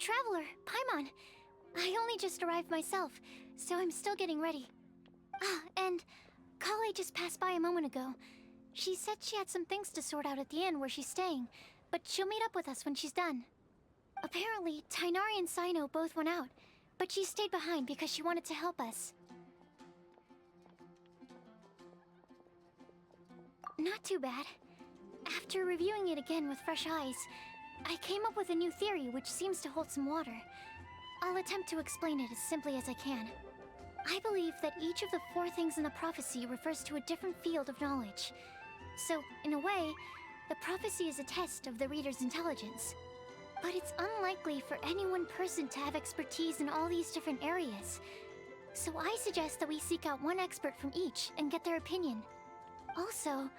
Traveler, Paimon. I only just arrived myself, so I'm still getting ready. Ah, and Kale just passed by a moment ago. She said she had some things to sort out at the inn where she's staying, but she'll meet up with us when she's done. Apparently, Tainari and Sino both went out, but she stayed behind because she wanted to help us. Not too bad. After reviewing it again with fresh eyes, I came up with a new theory which seems to hold some water. I'll attempt to explain it as simply as I can. I believe that each of the 4 things in the prophecy refers to a different field of knowledge. So, in a way, the prophecy is a test of the reader's intelligence. But it's unlikely for any one person to have expertise in all these different areas. So I suggest that we seek out one expert from each and get their opinion. Also,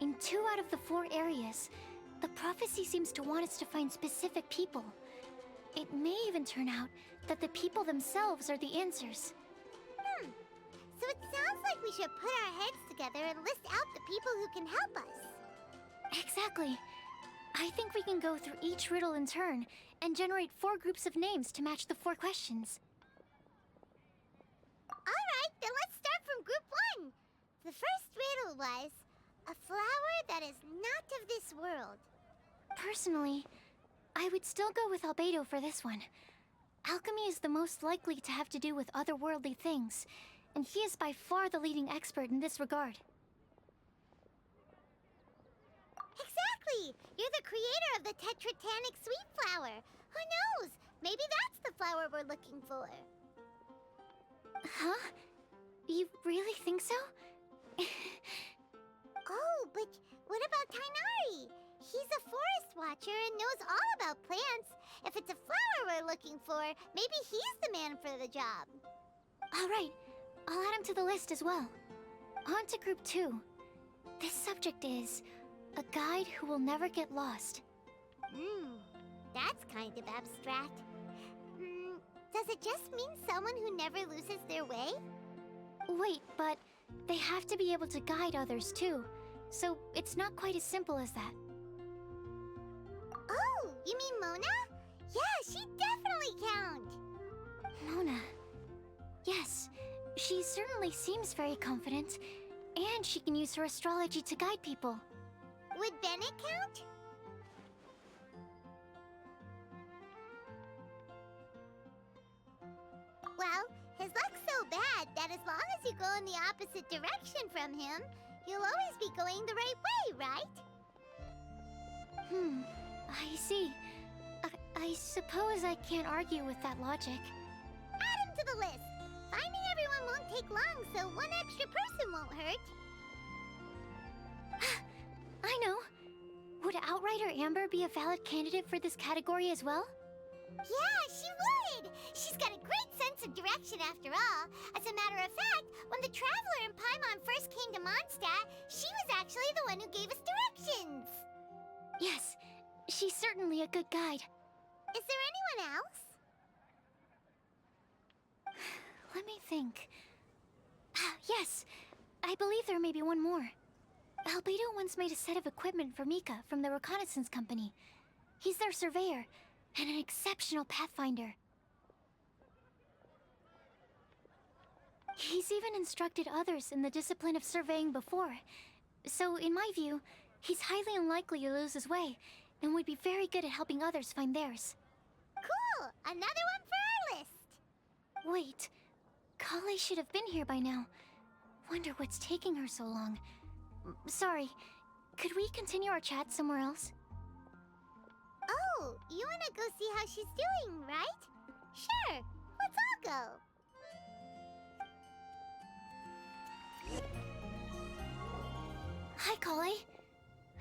in 2 out of the 4 areas, the prophecy seems to want us to find specific people. It may even turn out that the people themselves are the answers. So it sounds like we should put our heads together and list out the people who can help us. Exactly. I think we can go through each riddle in turn and generate 4 groups of names to match the 4 questions. Alright, then let's start from group 1. The first riddle was, a flower that is not of this world. Personally, I would still go with Albedo for this one. Alchemy is the most likely to have to do with otherworldly things, and he is by far the leading expert in this regard. Exactly! You're the creator of the Tetratanic sweet flower. Who knows? Maybe that's the flower we're looking for. Huh? You really think so? Oh, but what about Tainari? He's a forest watcher and knows all about plants. If it's a flower we're looking for, maybe he's the man for the job. All right, I'll add him to the list as well. On to group 2. This subject is a guide who will never get lost. That's kind of abstract. Does it just mean someone who never loses their way? Wait, but they have to be able to guide others too, so it's not quite as simple as that. Oh, you mean Mona? Yeah, she definitely counts. Mona. Yes, she certainly seems very confident, and she can use her astrology to guide people. Would Bennett count? Well, his luck's so bad that as long as you go in the opposite direction from him, you'll always be going the right way, right? I see. I suppose I can't argue with that logic. Add him to the list. Finding everyone won't take long, so one extra person won't hurt. I know. Would Outrider Amber be a valid candidate for this category as well? Yeah, she would! She's got a great sense of direction after all. As a matter of fact, when the Traveler and Paimon first came to Mondstadt, she was actually the one who gave us directions. Yes, she's certainly a good guide. Is there anyone else? Let me think. Yes, I believe there may be one more. Albedo once made a set of equipment for Mika from the reconnaissance company. He's their surveyor, and an exceptional pathfinder. He's even instructed others in the discipline of surveying before. So, in my view, he's highly unlikely to lose his way, and would be very good at helping others find theirs. Cool! Another one for our list! Wait, Kale should have been here by now. Wonder what's taking her so long. Sorry, could we continue our chat somewhere else? Oh, you wanna go see how she's doing, right? Sure, let's all go. Hi, Kale.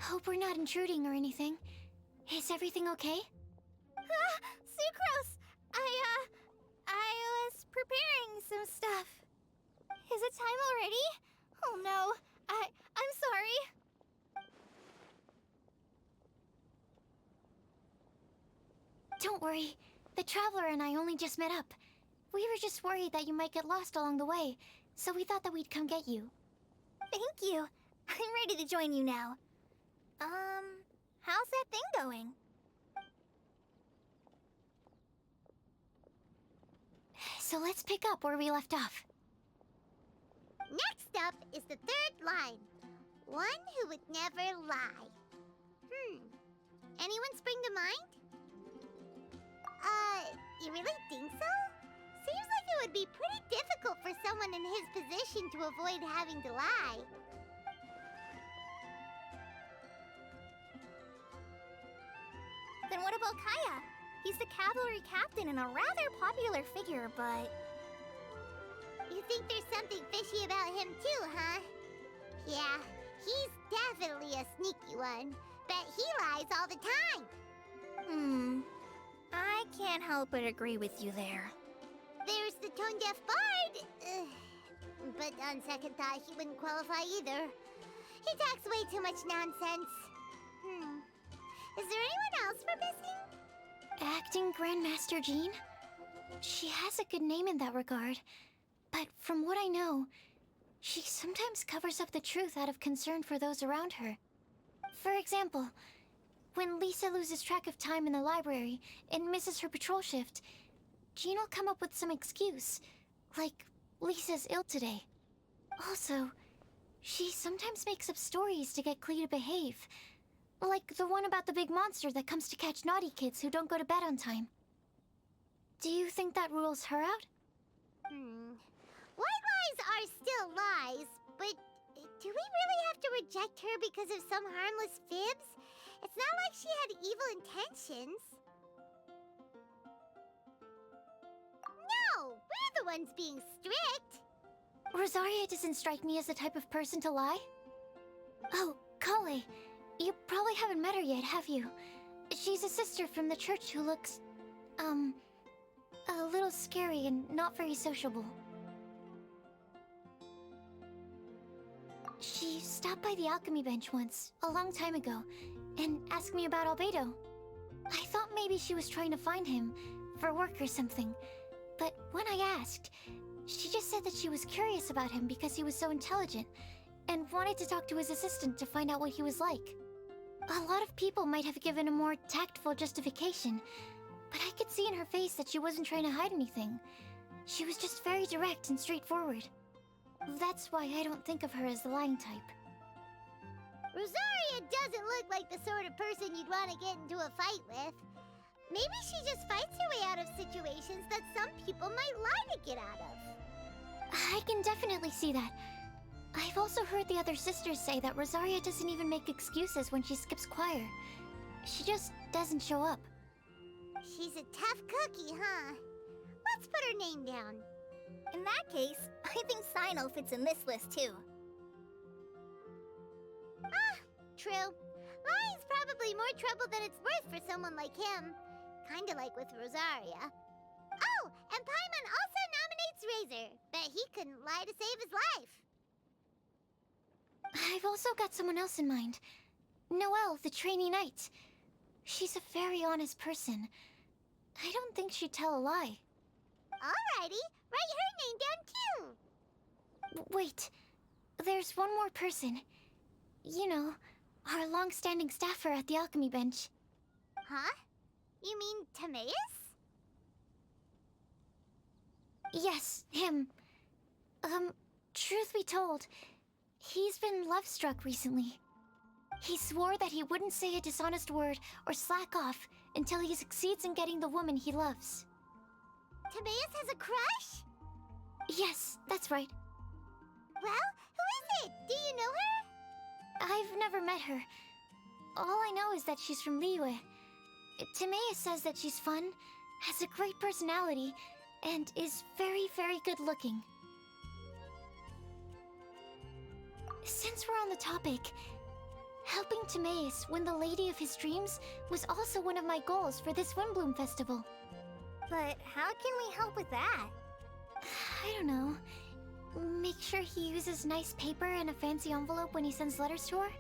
Hope we're not intruding or anything. Is everything okay? Sucrose! I was preparing some stuff. Is it time already? Oh no, I'm sorry. Don't worry. The Traveler and I only just met up. We were just worried that you might get lost along the way, so we thought that we'd come get you. Thank you. I'm ready to join you now. How's that thing going? So let's pick up where we left off. Next up is the third line. One who would never lie. Anyone spring to mind? You really think so? Seems like it would be pretty difficult for someone in his position to avoid having to lie. Then what about Kaya? He's the cavalry captain and a rather popular figure, but... You think there's something fishy about him too, huh? Yeah, he's definitely a sneaky one. Bet he lies all the time. I can't help but agree with you there. There's the tone-deaf bard. But on second thought, he wouldn't qualify either. He talks way too much nonsense. Is there anyone else we're missing? Acting Grandmaster Jean? She has a good name in that regard. But from what I know, she sometimes covers up the truth out of concern for those around her. For example, when Lisa loses track of time in the library and misses her patrol shift, Jean will come up with some excuse, like Lisa's ill today. Also, she sometimes makes up stories to get Klee to behave, like the one about the big monster that comes to catch naughty kids who don't go to bed on time. Do you think that rules her out? White lies are still lies, but do we really have to reject her because of some harmless fibs? It's not like she had evil intentions. No, we're the ones being strict. Rosaria doesn't strike me as the type of person to lie. Oh, Kale, you probably haven't met her yet, have you? She's a sister from the church who looks, a little scary and not very sociable. She stopped by the alchemy bench once, a long time ago, and asked me about Albedo. I thought maybe she was trying to find him, for work or something. But when I asked, she just said that she was curious about him because he was so intelligent, and wanted to talk to his assistant to find out what he was like. A lot of people might have given a more tactful justification, but I could see in her face that she wasn't trying to hide anything. She was just very direct and straightforward. That's why I don't think of her as the lying type. Rosaria doesn't look like the sort of person you'd want to get into a fight with. Maybe she just fights her way out of situations that some people might lie to get out of. I can definitely see that. I've also heard the other sisters say that Rosaria doesn't even make excuses when she skips choir. She just doesn't show up. She's a tough cookie, huh? Let's put her name down. In that case, I think Sino fits in this list too. True. Lying's probably more trouble than it's worth for someone like him. Kinda like with Rosaria. Oh, and Paimon also nominates Razor. Bet he couldn't lie to save his life. I've also got someone else in mind. Noelle, the trainee knight. She's a very honest person. I don't think she'd tell a lie. Alrighty, write her name down too. Wait, there's one more person. You know, our long-standing staffer at the alchemy bench. Huh? You mean Timaeus? Yes, him. Truth be told, he's been love-struck recently. He swore that he wouldn't say a dishonest word or slack off until he succeeds in getting the woman he loves. Timaeus has a crush? Yes, that's right. Well, who is it? Do you know her? I've never met her. All I know is that she's from Liyue. Timaeus says that she's fun, has a great personality, and is very, very good looking. Since we're on the topic, helping Timaeus win the lady of his dreams was also one of my goals for this Windblume festival. But how can we help with that? I don't know. Make sure he uses nice paper and a fancy envelope when he sends letters to her.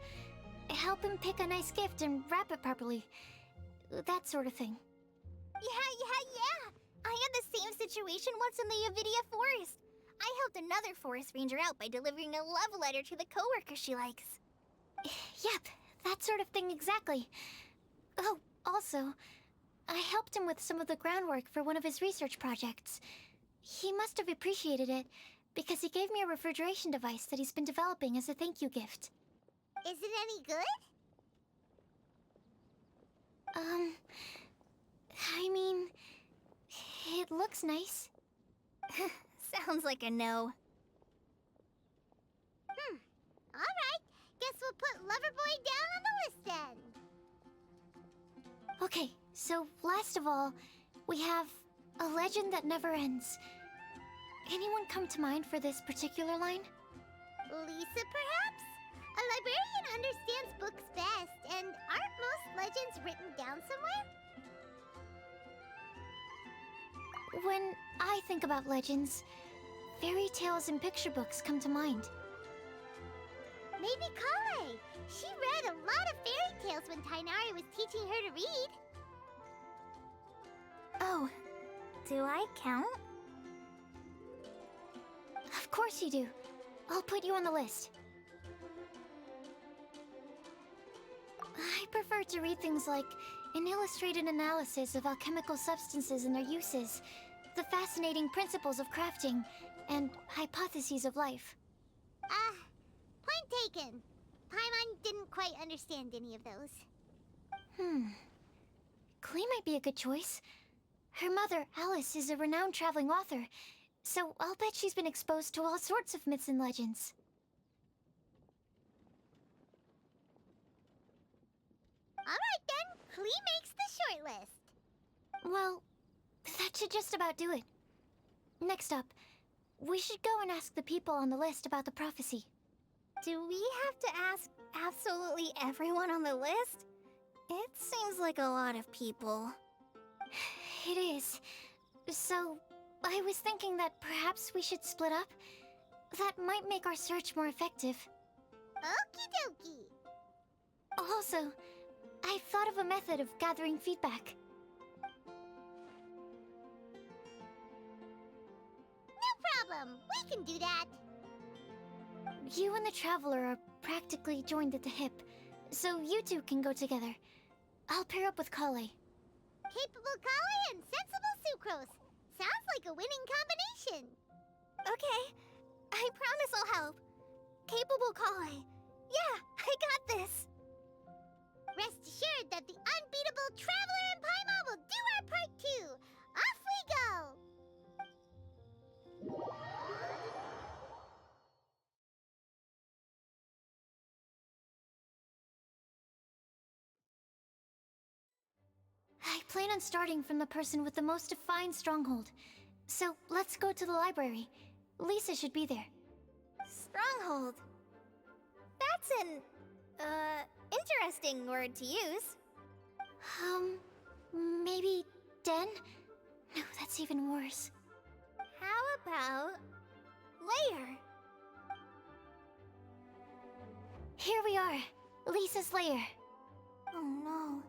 Help him pick a nice gift and wrap it properly. That sort of thing. Yeah. I had the same situation once in the Avidia Forest. I helped another forest ranger out by delivering a love letter to the coworker she likes. Yep, that sort of thing exactly. Oh, also, I helped him with some of the groundwork for one of his research projects. He must have appreciated it, because he gave me a refrigeration device that he's been developing as a thank you gift. Is it any good? I mean, it looks nice. Sounds like a no. Alright, guess we'll put Loverboy down on the list then. Okay, so last of all, we have a legend that never ends. Anyone come to mind for this particular line? Lisa, perhaps? A librarian understands books best, and aren't most legends written down somewhere? When I think about legends, fairy tales and picture books come to mind. Maybe Kale. She read a lot of fairy tales when Tainari was teaching her to read. Oh, do I count? Of course you do. I'll put you on the list. I prefer to read things like an illustrated analysis of alchemical substances and their uses, the fascinating principles of crafting, and hypotheses of life. Point taken. Paimon didn't quite understand any of those. Klee might be a good choice. Her mother, Alice, is a renowned traveling author, so I'll bet she's been exposed to all sorts of myths and legends. Alright then, Klee makes the shortlist. Well, that should just about do it. Next up, we should go and ask the people on the list about the prophecy. Do we have to ask absolutely everyone on the list? It seems like a lot of people. It is. So, I was thinking that perhaps we should split up. That might make our search more effective. Okie dokie. Also, I've thought of a method of gathering feedback. No problem. We can do that. You and the Traveler are practically joined at the hip, so you two can go together. I'll pair up with Kale. Capable Kale and sensible Sucrose. Sounds like a winning combination. Okay, I promise I'll help. Capable Kale. Yeah, I got this. Rest assured that the unbeatable Traveler and Paimon will do our part too. Off we go! I plan on starting from the person with the most defined stronghold. So let's go to the library. Lisa should be there. Stronghold. That's an, interesting word to use. Maybe den? No, that's even worse. How about layer? Here we are, Lisa's lair. Oh no,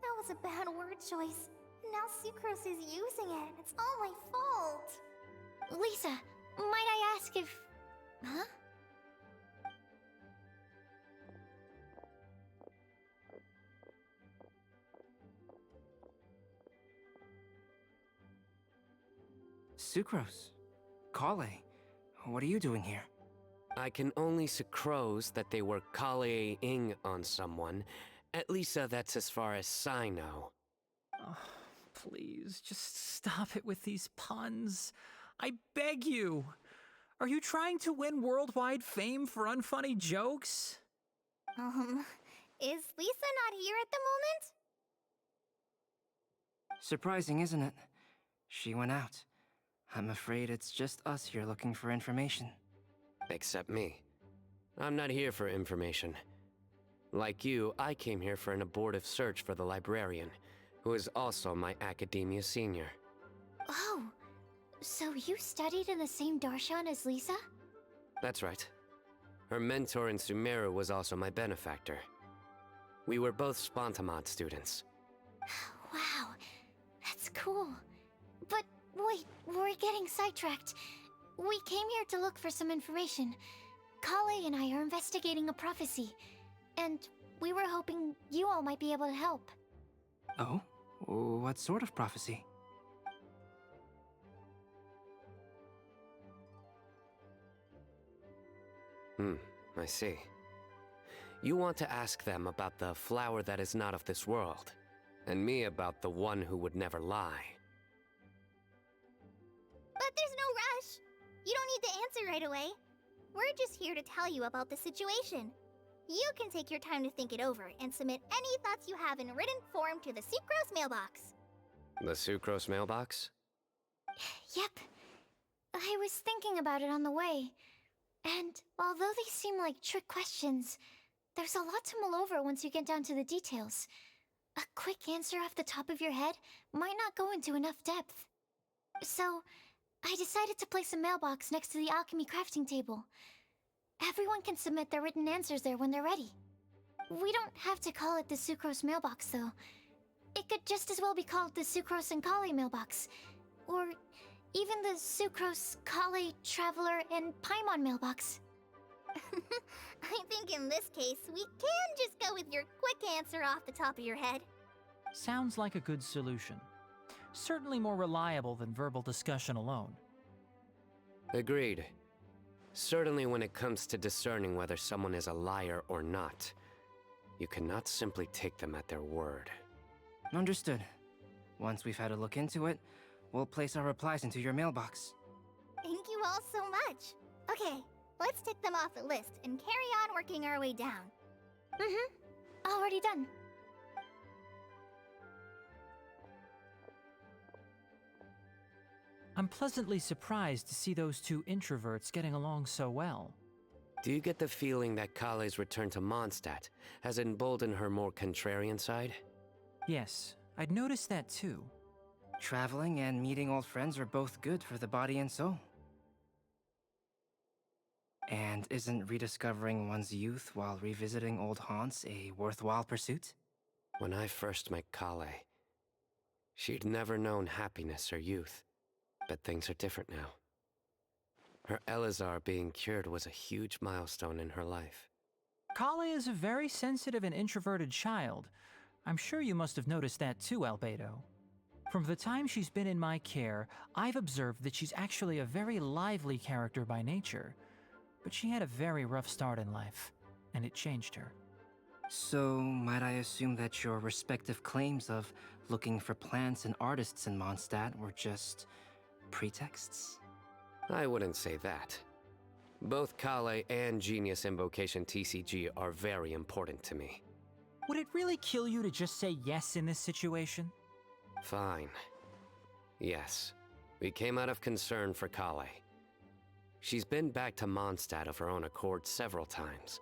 that was a bad word choice. Now Sucrose is using it. It's all my fault. Lisa, might I ask if... Huh? Sucrose. Kale. What are you doing here? I can only sucrose that they were Kale-ing on someone. At least that's as far as I know. Oh, please, just stop it with these puns. I beg you. Are you trying to win worldwide fame for unfunny jokes? Is Lisa not here at the moment? Surprising, isn't it? She went out. I'm afraid it's just us here looking for information. Except me. I'm not here for information. Like you, I came here for an abortive search for the librarian, who is also my academia senior. Oh, so you studied in the same darshan as Lisa? That's right. Her mentor in Sumeru was also my benefactor. We were both Spontamod students. Wow, that's cool. But wait, we're getting sidetracked. We came here to look for some information. Kale and I are investigating a prophecy, and we were hoping you all might be able to help. Oh? What sort of prophecy? I see. You want to ask them about the flower that is not of this world, and me about the one who would never lie. But there's no rush. You don't need to answer right away. We're just here to tell you about the situation. You can take your time to think it over and submit any thoughts you have in written form to the Sucrose mailbox. The Sucrose mailbox? Yep. I was thinking about it on the way. And although they seem like trick questions, there's a lot to mull over once you get down to the details. A quick answer off the top of your head might not go into enough depth. So, I decided to place a mailbox next to the alchemy crafting table. Everyone can submit their written answers there when they're ready. We don't have to call it the Sucrose mailbox, though. It could just as well be called the Sucrose and Kale mailbox. Or even the Sucrose, Kale, Traveler, and Paimon mailbox. I think in this case, we can just go with your quick answer off the top of your head. Sounds like a good solution. Certainly more reliable than verbal discussion alone. Agreed. Certainly when it comes to discerning whether someone is a liar or not, you cannot simply take them at their word. Understood. Once we've had a look into it, we'll place our replies into your mailbox. Thank you all so much. Okay, let's tick them off the list and carry on working our way down. Already done. I'm pleasantly surprised to see those two introverts getting along so well. Do you get the feeling that Kale's return to Mondstadt has emboldened her more contrarian side? Yes, I'd noticed that too. Traveling and meeting old friends are both good for the body and soul. And isn't rediscovering one's youth while revisiting old haunts a worthwhile pursuit? When I first met Kale, she'd never known happiness or youth. But things are different now. Her Elazar being cured was a huge milestone in her life. Kale is a very sensitive and introverted child. I'm sure you must have noticed that too, Albedo. From the time she's been in my care, I've observed that she's actually a very lively character by nature. But she had a very rough start in life, and it changed her. So, might I assume that your respective claims of looking for plants and artists in Mondstadt were just pretexts? I wouldn't say that. Both Kale and Genius Invocation TCG are very important to me. Would it really kill you to just say yes in this situation? Fine. Yes, we came out of concern for Kale. She's been back to Mondstadt of her own accord several times,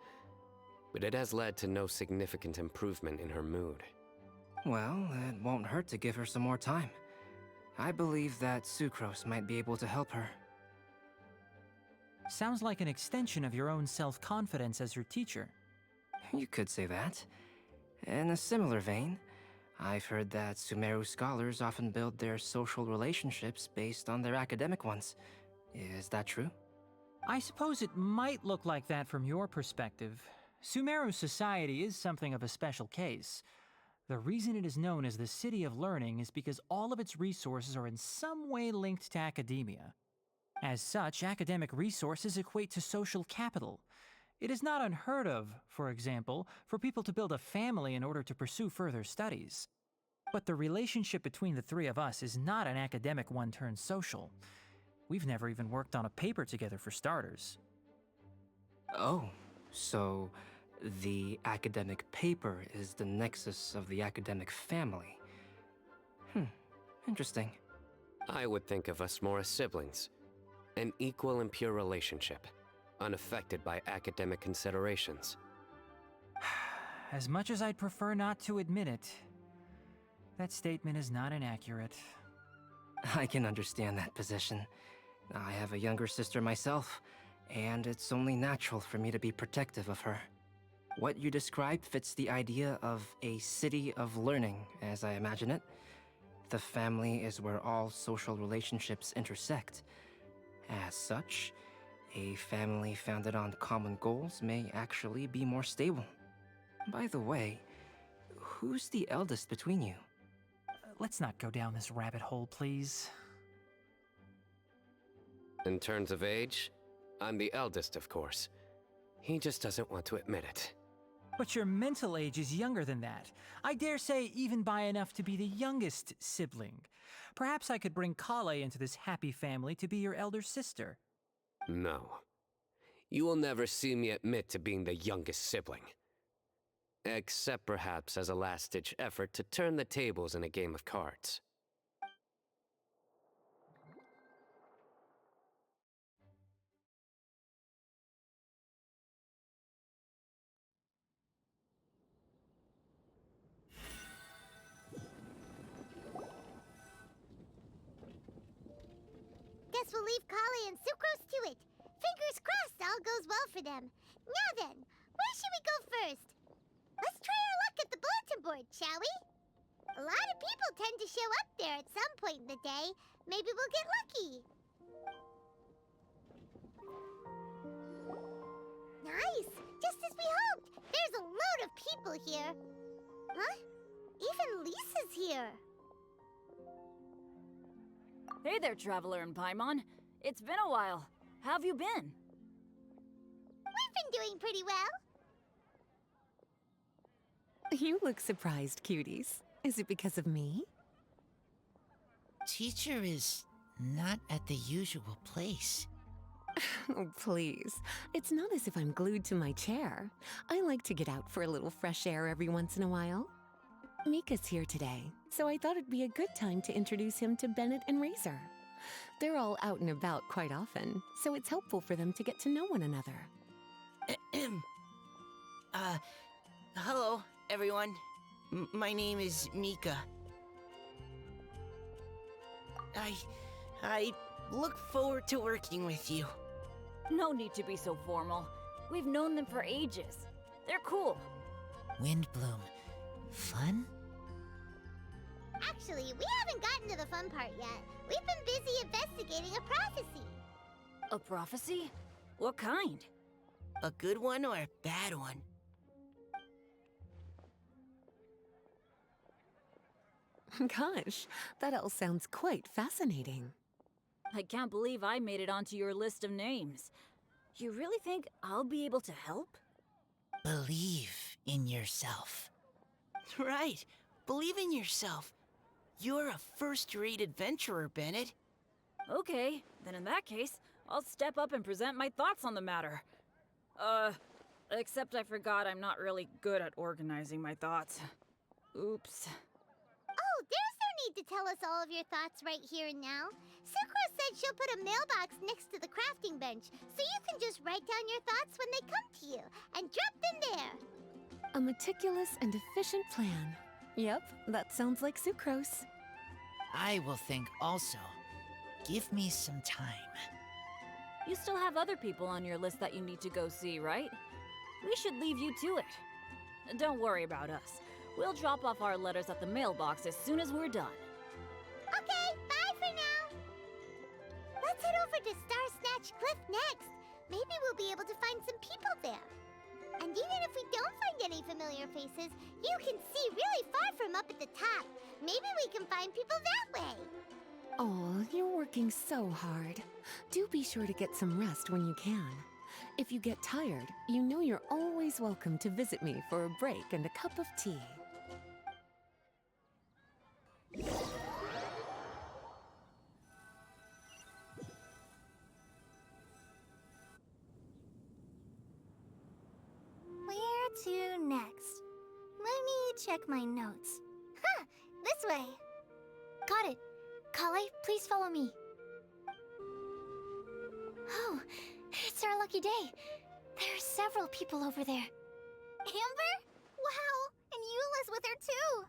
but it has led to no significant improvement in her mood. Well, it won't hurt to give her some more time. I believe that Sucrose might be able to help her. Sounds like an extension of your own self-confidence as your teacher. You could say that. In a similar vein, I've heard that Sumeru scholars often build their social relationships based on their academic ones. Is that true? I suppose it might look like that from your perspective. Sumeru society is something of a special case. The reason it is known as the City of Learning is because all of its resources are in some way linked to academia. As such, academic resources equate to social capital. It is not unheard of, for example, for people to build a family in order to pursue further studies. But the relationship between the three of us is not an academic one turned social. We've never even worked on a paper together for starters. Oh, so the academic paper is the nexus of the academic family. Interesting. I would think of us more as siblings. An equal and pure relationship, unaffected by academic considerations. As much as I'd prefer not to admit it, that statement is not inaccurate. I can understand that position. I have a younger sister myself, and it's only natural for me to be protective of her. What you describe fits the idea of a city of learning, as I imagine it. The family is where all social relationships intersect. As such, a family founded on common goals may actually be more stable. By the way, who's the eldest between you? Let's not go down this rabbit hole, please. In terms of age, I'm the eldest, of course. He just doesn't want to admit it. But your mental age is younger than that. I dare say even by enough to be the youngest sibling. Perhaps I could bring Kale into this happy family to be your elder sister. No. You will never see me admit to being the youngest sibling. Except perhaps as a last-ditch effort to turn the tables in a game of cards. Guess we'll leave Kale and Sucrose to it. Fingers crossed all goes well for them. Now then, where should we go first? Let's try our luck at the bulletin board, shall we? A lot of people tend to show up there at some point in the day. Maybe we'll get lucky. Nice! Just as we hoped! There's a load of people here. Huh? Even Lisa's here. Hey there, Traveler in Paimon. It's been a while. How have you been? We've been doing pretty well. You look surprised, cuties. Is it because of me? Teacher is not at the usual place. Oh, please. It's not as if I'm glued to my chair. I like to get out for a little fresh air every once in a while. Mika's here today, so I thought it'd be a good time to introduce him to Bennett and Razor. They're all out and about quite often, so it's helpful for them to get to know one another. Hello, everyone. My name is Mika. I look forward to working with you. No need to be so formal. We've known them for ages. They're cool. Windblume. Fun? Actually, we haven't gotten to the fun part yet. We've been busy investigating a prophecy. A prophecy? What kind? A good one or a bad one? Gosh, that all sounds quite fascinating. I can't believe I made it onto your list of names. You really think I'll be able to help? Believe in yourself. Right. Believe in yourself. You're a first-rate adventurer, Bennett. Okay, then in that case, I'll step up and present my thoughts on the matter. Except I forgot I'm not really good at organizing my thoughts. Oops. Oh, there's no need to tell us all of your thoughts right here and now. Sucrose said she'll put a mailbox next to the crafting bench, so you can just write down your thoughts when they come to you, and drop them there. A meticulous and efficient plan. Yep, that sounds like Sucrose. I will think also. Give me some time. You still have other people on your list that you need to go see, right? We should leave you to it. Don't worry about us. We'll drop off our letters at the mailbox as soon as we're done. Okay, bye for now. Let's head over to Star Snatch Cliff next. Maybe we'll be able to find some people there. And even if we don't find any familiar faces, you can see really far from up at the top. Maybe we can find people that way. Oh, you're working so hard. Do be sure to get some rest when you can. If you get tired, you know you're always welcome to visit me for a break and a cup of tea. Where to next? Let me check my notes. Huh, this way. Got it. Kale, please follow me. Oh, it's our lucky day. There are several people over there. Amber? Wow, and Eula's with her too.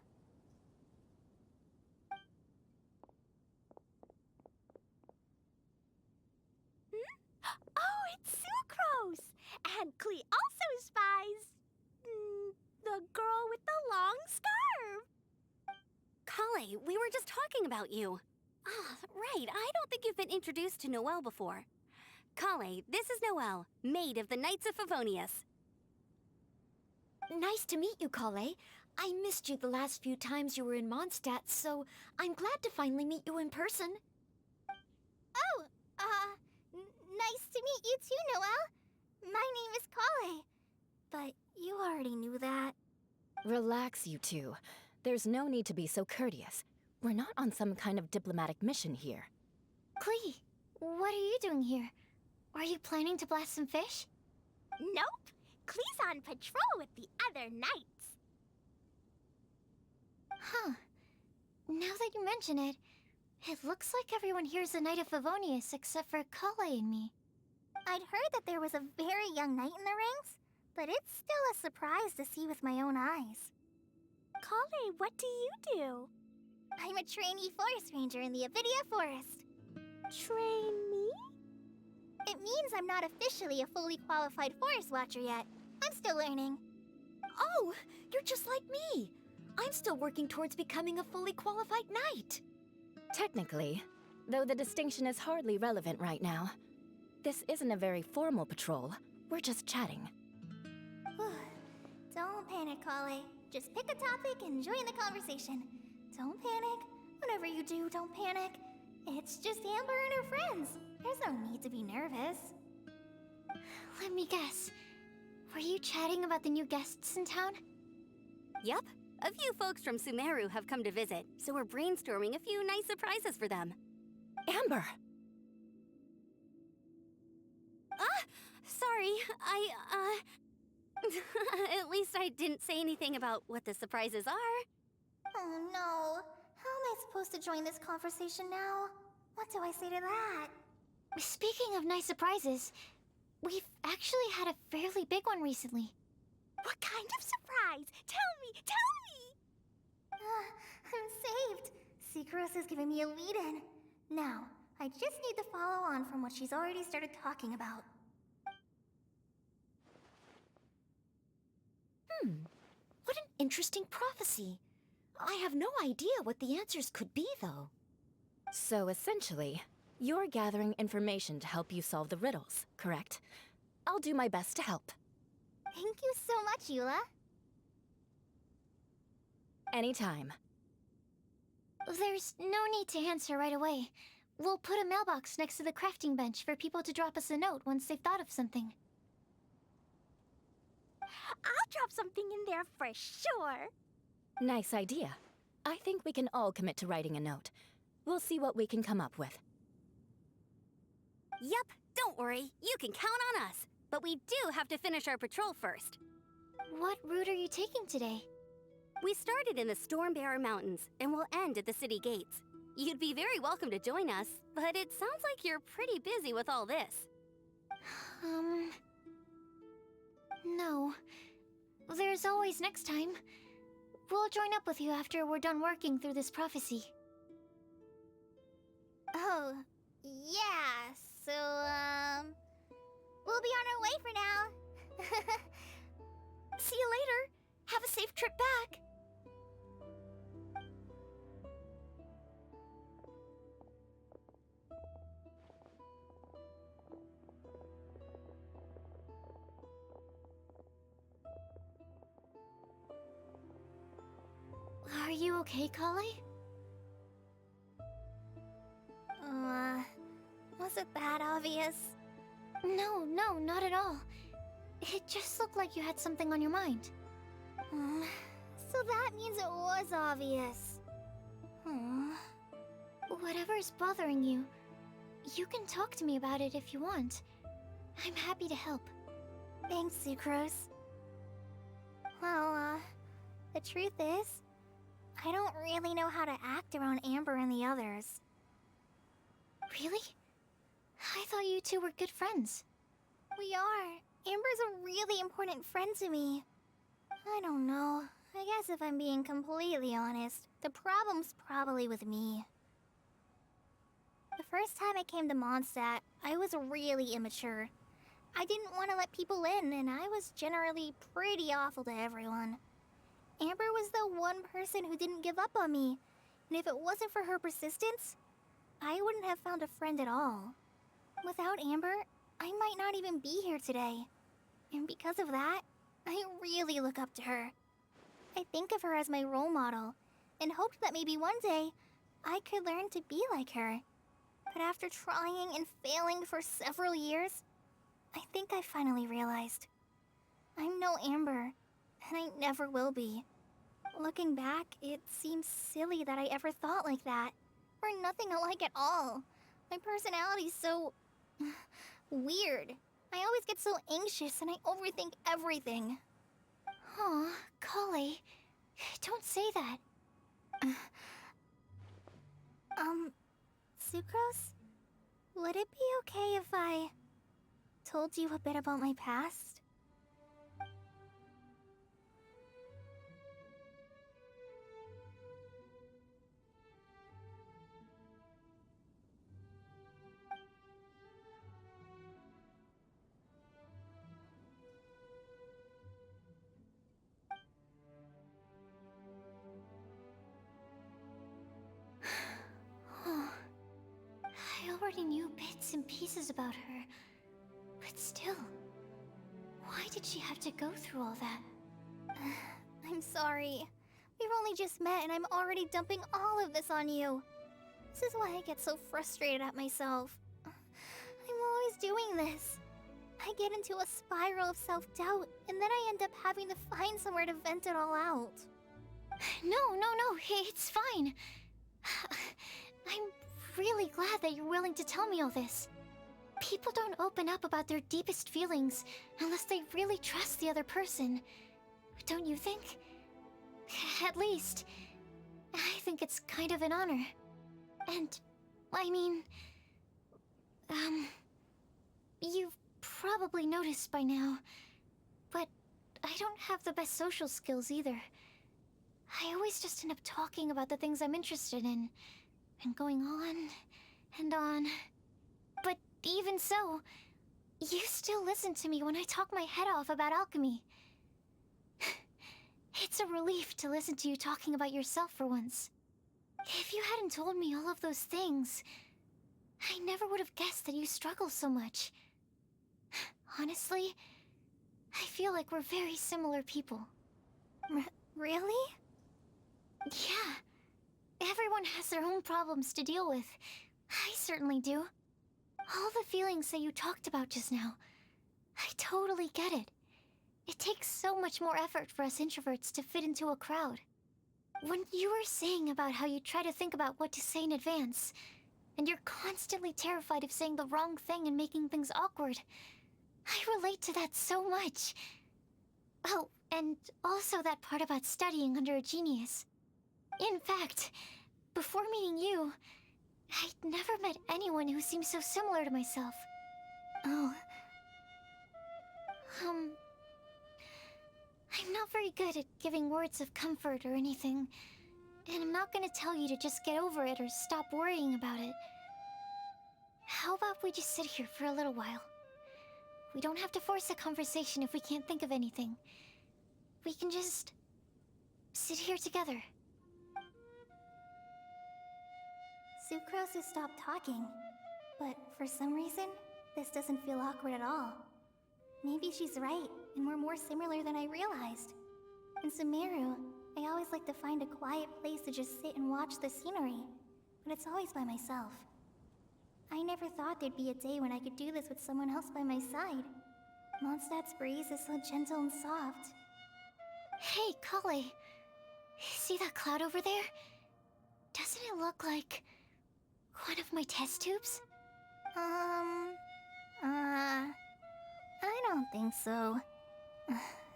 Oh, it's Sucrose! And Klee also spies the girl with the long scarf. Kale, we were just talking about you. Ah, right, I don't think you've been introduced to Noelle before. Kale, this is Noelle, maid of the Knights of Favonius. Nice to meet you, Kale. I missed you the last few times you were in Mondstadt, so I'm glad to finally meet you in person. Oh, nice to meet you too, Noelle. My name is Kale. But you already knew that. Relax, you two. There's no need to be so courteous. We're not on some kind of diplomatic mission here. Klee, what are you doing here? Are you planning to blast some fish? Nope. Klee's on patrol with the other knights. Huh. Now that you mention it, it looks like everyone here's a Knight of Favonius except for Kale and me. I'd heard that there was a very young knight in the ranks, but it's still a surprise to see with my own eyes. Kale, what do you do? I'm a trainee forest ranger in the Avidia Forest. Trainee? It means I'm not officially a fully qualified forest watcher yet. I'm still learning. Oh, you're just like me. I'm still working towards becoming a fully qualified knight. Technically, though the distinction is hardly relevant right now. This isn't a very formal patrol. We're just chatting. Don't panic, Kale. Just pick a topic and join the conversation. Don't panic. Whatever you do, don't panic. It's just Amber and her friends. There's no need to be nervous. Let me guess. Were you chatting about the new guests in town? Yup. A few folks from Sumeru have come to visit, so we're brainstorming a few nice surprises for them. Amber! Sorry, at least I didn't say anything about what the surprises are. Oh no. How am I supposed to join this conversation now? What do I say to that? Speaking of nice surprises, we've actually had a fairly big one recently. What kind of surprise? Tell me! Tell me! I'm saved. Secros has given me a lead-in. Now, I just need to follow on from what she's already started talking about. What an interesting prophecy. I have no idea what the answers could be, though. So essentially, you're gathering information to help you solve the riddles, correct? I'll do my best to help. Thank you so much, Eula. Anytime. There's no need to answer right away. We'll put a mailbox next to the crafting bench for people to drop us a note once they've thought of something. I'll drop something in there for sure. Nice idea. I think we can all commit to writing a note. We'll see what we can come up with. Yup, don't worry. You can count on us. But we do have to finish our patrol first. What route are you taking today? We started in the Stormbearer Mountains, and we'll end at the city gates. You'd be very welcome to join us, but it sounds like you're pretty busy with all this. No. There's always next time. We'll join up with you after we're done working through this prophecy. Oh, yeah, so, we'll be on our way for now. See you later. Have a safe trip back. Are you okay, Kale? Was it that obvious? No, not at all. It just looked like you had something on your mind. So that means it was obvious. Whatever's bothering you, you can talk to me about it if you want. I'm happy to help. Thanks, Sucrose. Well, the truth is, I don't really know how to act around Amber and the others. Really? I thought you two were good friends. We are. Amber's a really important friend to me. I don't know. I guess if I'm being completely honest, the problem's probably with me. The first time I came to Mondstadt, I was really immature. I didn't want to let people in, and I was generally pretty awful to everyone. Amber was the one person who didn't give up on me, and if it wasn't for her persistence, I wouldn't have found a friend at all. Without Amber, I might not even be here today. And because of that, I really look up to her. I think of her as my role model, and hoped that maybe one day, I could learn to be like her. But after trying and failing for several years, I think I finally realized. I'm no Amber, and I never will be. Looking back, it seems silly that I ever thought like that. We're nothing alike at all. My personality's so... weird. I always get so anxious and I overthink everything. Aw, Kale. Don't say that. Sucrose? Would it be okay if I told you a bit about my past? I already knew bits and pieces about her. But still, why did she have to go through all that? I'm sorry. We've only just met and I'm already dumping all of this on you. This is why I get so frustrated at myself. I'm always doing this. I get into a spiral of self-doubt, and then I end up having to find somewhere to vent it all out. No, it's fine. I'm really glad that you're willing to tell me all this. People don't open up about their deepest feelings unless they really trust the other person. Don't you think? At least, I think it's kind of an honor. And, I mean... You've probably noticed by now, but I don't have the best social skills either. I always just end up talking about the things I'm interested in, and going on and on. But even so, you still listen to me when I talk my head off about alchemy. It's a relief to listen to you talking about yourself for once. If you hadn't told me all of those things, I never would have guessed that you struggle so much. Honestly, I feel like we're very similar people. Really? Yeah. Everyone has their own problems to deal with. I certainly do. All the feelings that you talked about just now, I totally get it. It takes so much more effort for us introverts to fit into a crowd. When you were saying about how you try to think about what to say in advance, and you're constantly terrified of saying the wrong thing and making things awkward, I relate to that so much. Oh, and also that part about studying under a genius. In fact, before meeting you, I'd never met anyone who seemed so similar to myself. Oh. I'm not very good at giving words of comfort or anything, and I'm not gonna tell you to just get over it or stop worrying about it. How about we just sit here for a little while? We don't have to force a conversation if we can't think of anything. We can just sit here together. Sucrose has stopped talking, but for some reason, this doesn't feel awkward at all. Maybe she's right, and we're more similar than I realized. In Sumeru, I always like to find a quiet place to just sit and watch the scenery, but it's always by myself. I never thought there'd be a day when I could do this with someone else by my side. Mondstadt's breeze is so gentle and soft. Hey, Kale. See that cloud over there? Doesn't it look like one of my test tubes? I don't think so.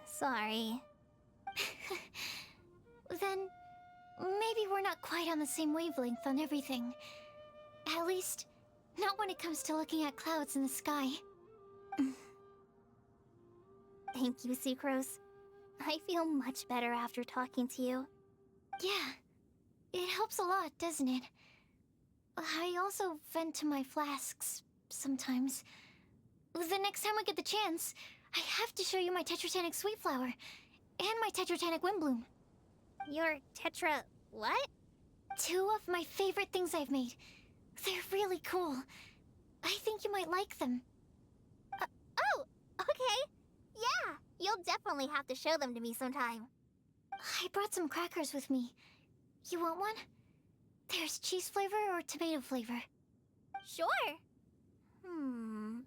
Sorry. Then, maybe we're not quite on the same wavelength on everything. At least, not when it comes to looking at clouds in the sky. Thank you, Sucrose. I feel much better after talking to you. Yeah, it helps a lot, doesn't it? I also vent to my flasks sometimes. The next time we get the chance, I have to show you my Tetratanic Sweet Flower and my Tetratanic Windblume. Your Tetra... what? 2 of my favorite things I've made. They're really cool. I think you might like them. Oh, okay. Yeah, you'll definitely have to show them to me sometime. I brought some crackers with me. You want one? There's cheese flavor or tomato flavor. Sure.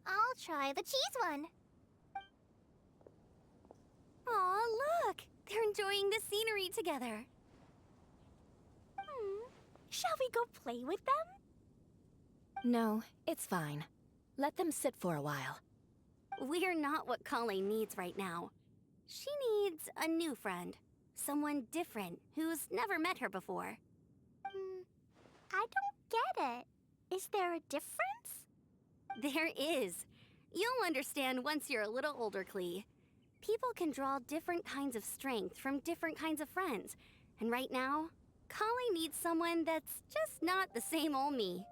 I'll try the cheese one. Aw, look! They're enjoying the scenery together. Shall we go play with them? No, it's fine. Let them sit for a while. We're not what Colleen needs right now. She needs a new friend. Someone different, who's never met her before. I don't get it. Is there a difference? There is. You'll understand once you're a little older, Klee. People can draw different kinds of strength from different kinds of friends. And right now, Colleen needs someone that's just not the same old me.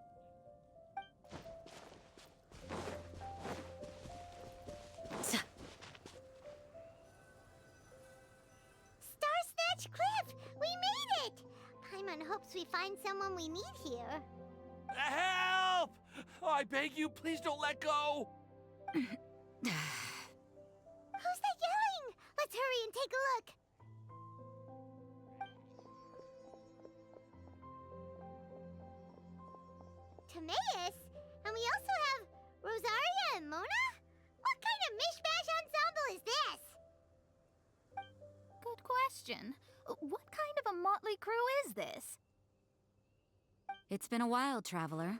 Star Snatch Cliff! We made it! Paimon hopes we find someone we need here. Help! Oh, I beg you, please don't let go! Who's that yelling? Let's hurry and take a look. Timaeus? And we also have Rosaria and Mona? What kind of mishmash ensemble is this? Good question. What kind of a motley crew is this? It's been a while, Traveler.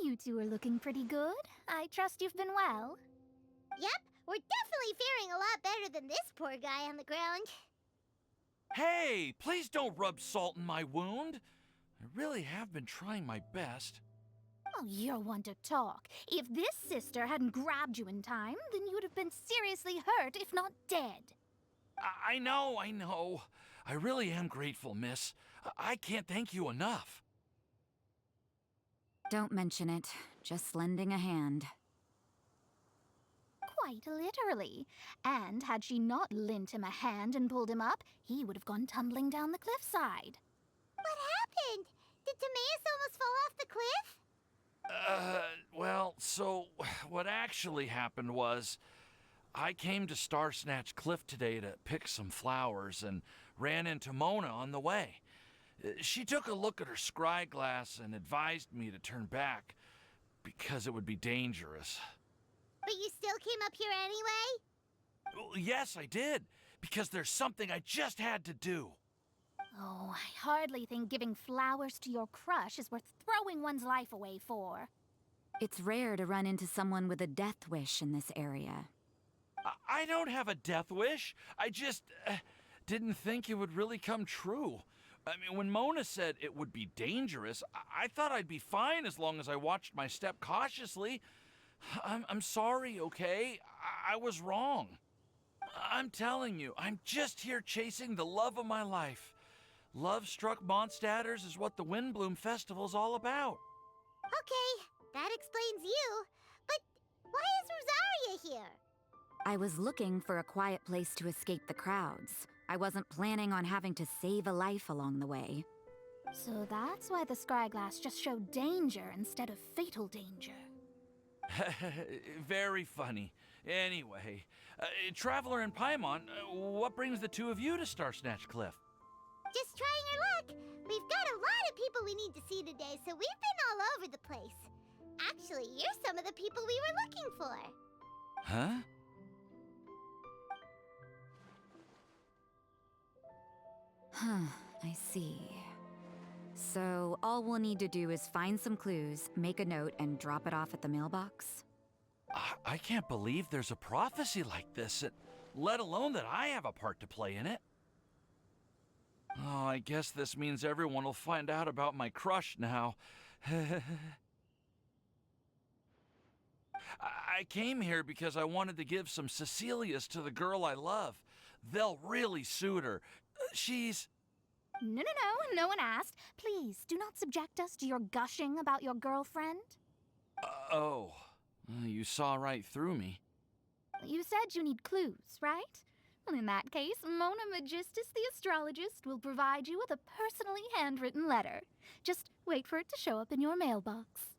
You two are looking pretty good. I trust you've been well. Yep, we're definitely faring a lot better than this poor guy on the ground. Hey, please don't rub salt in my wound. I really have been trying my best. Oh, you're one to talk. If this sister hadn't grabbed you in time, then you'd have been seriously hurt, if not dead. I know. I really am grateful, miss. I can't thank you enough. Don't mention it. Just lending a hand. Quite literally. And had she not lent him a hand and pulled him up, he would have gone tumbling down the cliffside. What happened? Did Timaeus almost fall off the cliff? Well, so what actually happened was I came to Star Snatch Cliff today to pick some flowers and ran into Mona on the way. She took a look at her scry glass and advised me to turn back because it would be dangerous. But you still came up here anyway? Well, yes, I did, because there's something I just had to do. Oh, I hardly think giving flowers to your crush is worth throwing one's life away for. It's rare to run into someone with a death wish in this area. I don't have a death wish. I just didn't think it would really come true. I mean, when Mona said it would be dangerous, I thought I'd be fine as long as I watched my step cautiously. I'm sorry, okay? I was wrong. I'm telling you, I'm just here chasing the love of my life. Love-struck Mondstadters is what the Windblume Festival's all about. Okay, that explains you. But why is Rosaria here? I was looking for a quiet place to escape the crowds. I wasn't planning on having to save a life along the way. So that's why the scryglass just showed danger instead of fatal danger. Very funny. Anyway, Traveler and Paimon, what brings the two of you to Star Snatch Cliff? Just trying our luck. We've got a lot of people we need to see today, so we've been all over the place. Actually, you're some of the people we were looking for. Huh? I see. So all we'll need to do is find some clues, make a note, and drop it off at the mailbox? I can't believe there's a prophecy like this, let alone that I have a part to play in it. Oh, I guess this means everyone will find out about my crush now. I came here because I wanted to give some Cecilias to the girl I love. They'll really suit her. She's... No one asked. Please, do not subject us to your gushing about your girlfriend. Oh, you saw right through me. You said you need clues, right? Well, in that case, Mona Magistus the astrologist will provide you with a personally handwritten letter. Just wait for it to show up in your mailbox.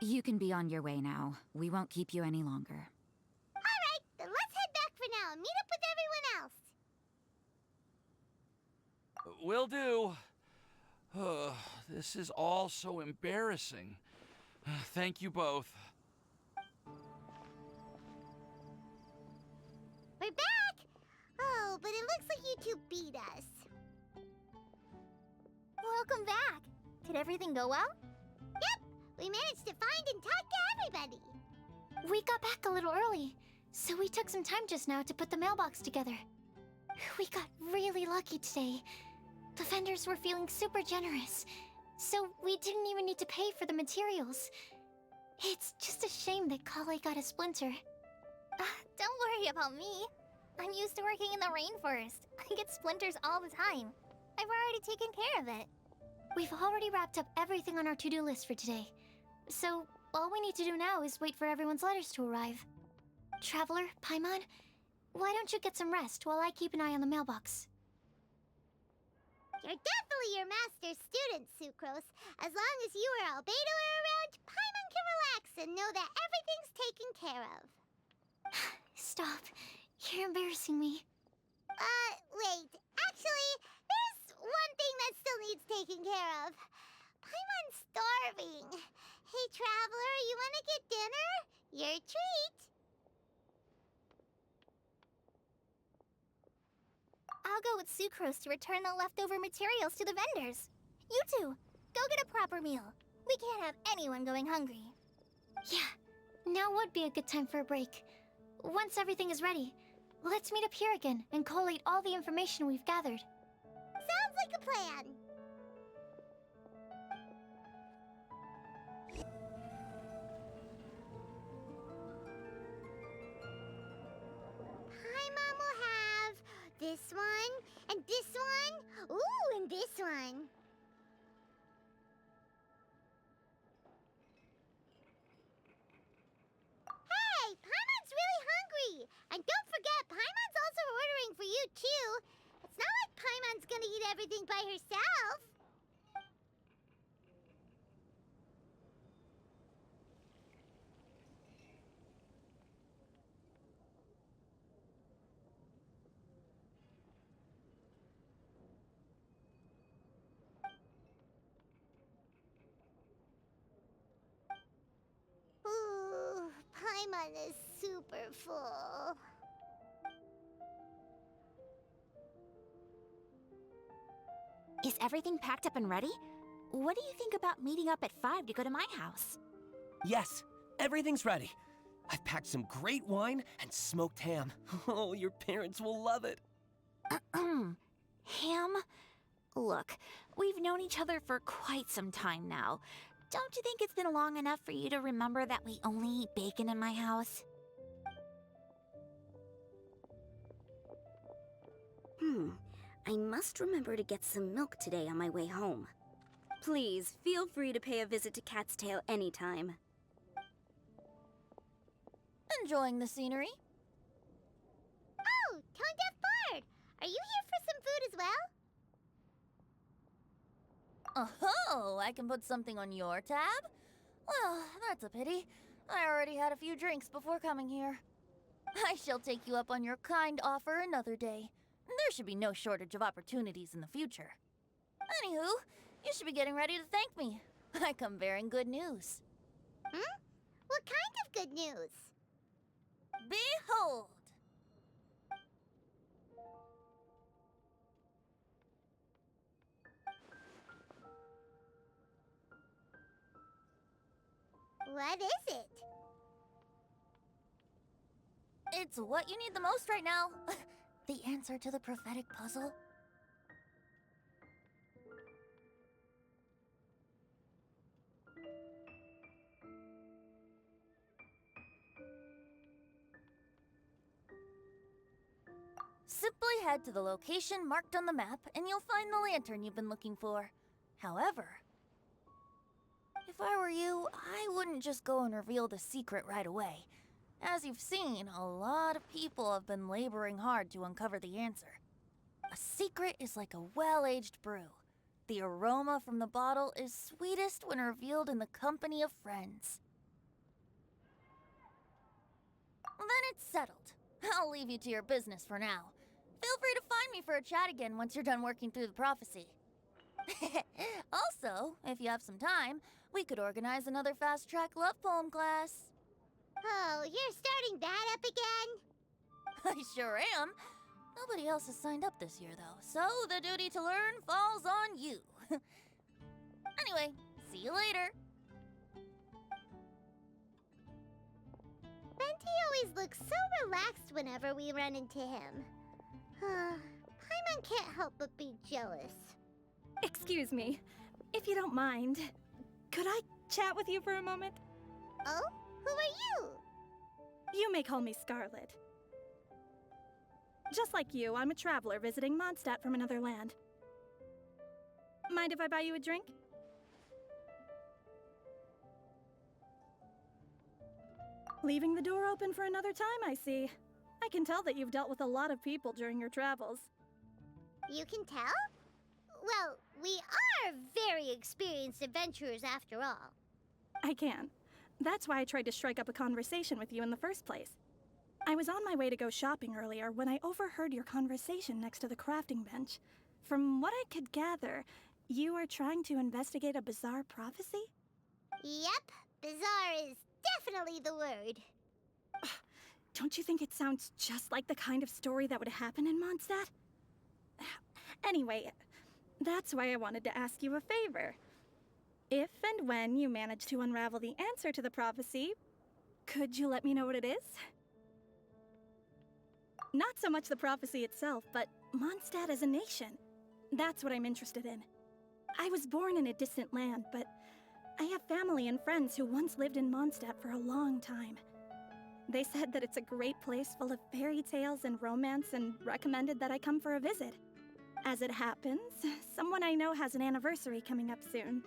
You can be on your way now. We won't keep you any longer. All right, then let's head back for now and meet up with everyone else. Will do. This is all so embarrassing. Thank you both. We're back! Oh, but it looks like you two beat us. Welcome back. Did everything go well? Yep, we managed to find and talk to everybody. We got back a little early, so we took some time just now to put the mailbox together. We got really lucky today. The vendors were feeling super generous, so we didn't even need to pay for the materials. It's just a shame that Kale got a splinter. Don't worry about me. I'm used to working in the rainforest. I get splinters all the time. I've already taken care of it. We've already wrapped up everything on our to-do list for today. So, all we need to do now is wait for everyone's letters to arrive. Traveler, Paimon, why don't you get some rest while I keep an eye on the mailbox? You're definitely your master's student, Sucrose. As long as you or Albedo are around, Paimon can relax and know that everything's taken care of. Stop. You're embarrassing me. Wait. Actually, there's one thing that still needs taking care of. Paimon's starving. Hey, Traveler, you wanna get dinner? Your treat. I'll go with Sucrose to return the leftover materials to the vendors. You two, go get a proper meal. We can't have anyone going hungry. Yeah, now would be a good time for a break. Once everything is ready, let's meet up here again and collate all the information we've gathered. Sounds like a plan. Paimon will have this one, and this one, ooh, and this one. Hey, Paimon's really hungry! And don't forget, Paimon's also ordering for you, too. It's not like Paimon's gonna eat everything by herself. Ooh, Paimon is super full. Is everything packed up and ready? What do you think about meeting up at 5 to go to my house? Yes, everything's ready. I've packed some great wine and smoked ham. Oh, your parents will love it. Ham? Look, we've known each other for quite some time now. Don't you think it's been long enough for you to remember that we only eat bacon in my house? I must remember to get some milk today on my way home. Please, feel free to pay a visit to Cat's Tail anytime. Enjoying the scenery? Oh, Tone Deaf Bard! Are you here for some food as well? Oh, I can put something on your tab? Well, that's a pity. I already had a few drinks before coming here. I shall take you up on your kind offer another day. There should be no shortage of opportunities in the future. Anywho, you should be getting ready to thank me. I come bearing good news. What kind of good news? Behold! What is it? It's what you need the most right now. The answer to the prophetic puzzle. Simply head to the location marked on the map and you'll find the lantern you've been looking for. However, if I were you, I wouldn't just go and reveal the secret right away. As you've seen, a lot of people have been laboring hard to uncover the answer. A secret is like a well-aged brew. The aroma from the bottle is sweetest when revealed in the company of friends. Then it's settled. I'll leave you to your business for now. Feel free to find me for a chat again once you're done working through the prophecy. Also, if you have some time, we could organize another fast-track love poem class. Oh, you're starting that up again? I sure am. Nobody else has signed up this year, though, so the duty to learn falls on you. Anyway, see you later. Venti always looks so relaxed whenever we run into him. Paimon can't help but be jealous. Excuse me, if you don't mind, could I chat with you for a moment? Oh? Who are you? You may call me Scarlet. Just like you, I'm a traveler visiting Mondstadt from another land. Mind if I buy you a drink? Leaving the door open for another time, I see. I can tell that you've dealt with a lot of people during your travels. You can tell? Well, we are very experienced adventurers after all. I can. That's why I tried to strike up a conversation with you in the first place. I was on my way to go shopping earlier when I overheard your conversation next to the crafting bench. From what I could gather, you are trying to investigate a bizarre prophecy? Yep, bizarre is definitely the word. Don't you think it sounds just like the kind of story that would happen in Mondstadt? Anyway, that's why I wanted to ask you a favor. If and when you manage to unravel the answer to the prophecy, could you let me know what it is? Not so much the prophecy itself, but Mondstadt as a nation. That's what I'm interested in. I was born in a distant land, but I have family and friends who once lived in Mondstadt for a long time. They said that it's a great place full of fairy tales and romance and recommended that I come for a visit. As it happens, someone I know has an anniversary coming up soon.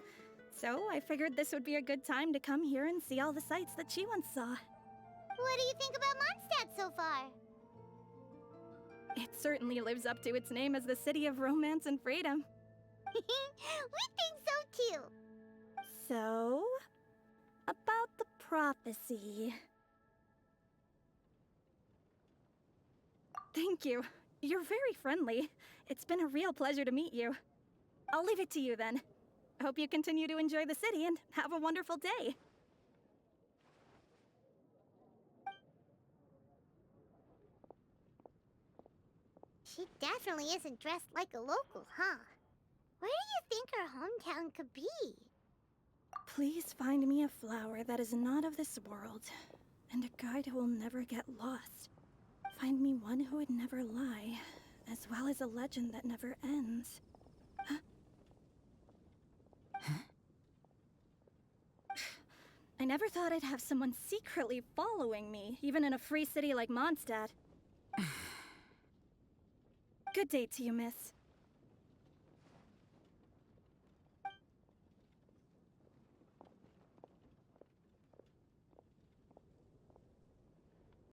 So I figured this would be a good time to come here and see all the sights that she once saw. What do you think about Mondstadt so far? It certainly lives up to its name as the city of romance and freedom. We think so too. So, about the prophecy. Thank you. You're very friendly. It's been a real pleasure to meet you. I'll leave it to you then. Hope you continue to enjoy the city and have a wonderful day. She definitely isn't dressed like a local, huh? Where do you think her hometown could be? Please find me a flower that is not of this world, and a guide who will never get lost. Find me one who would never lie, as well as a legend that never ends. Huh? I never thought I'd have someone secretly following me, even in a free city like Mondstadt. Good day to you, miss.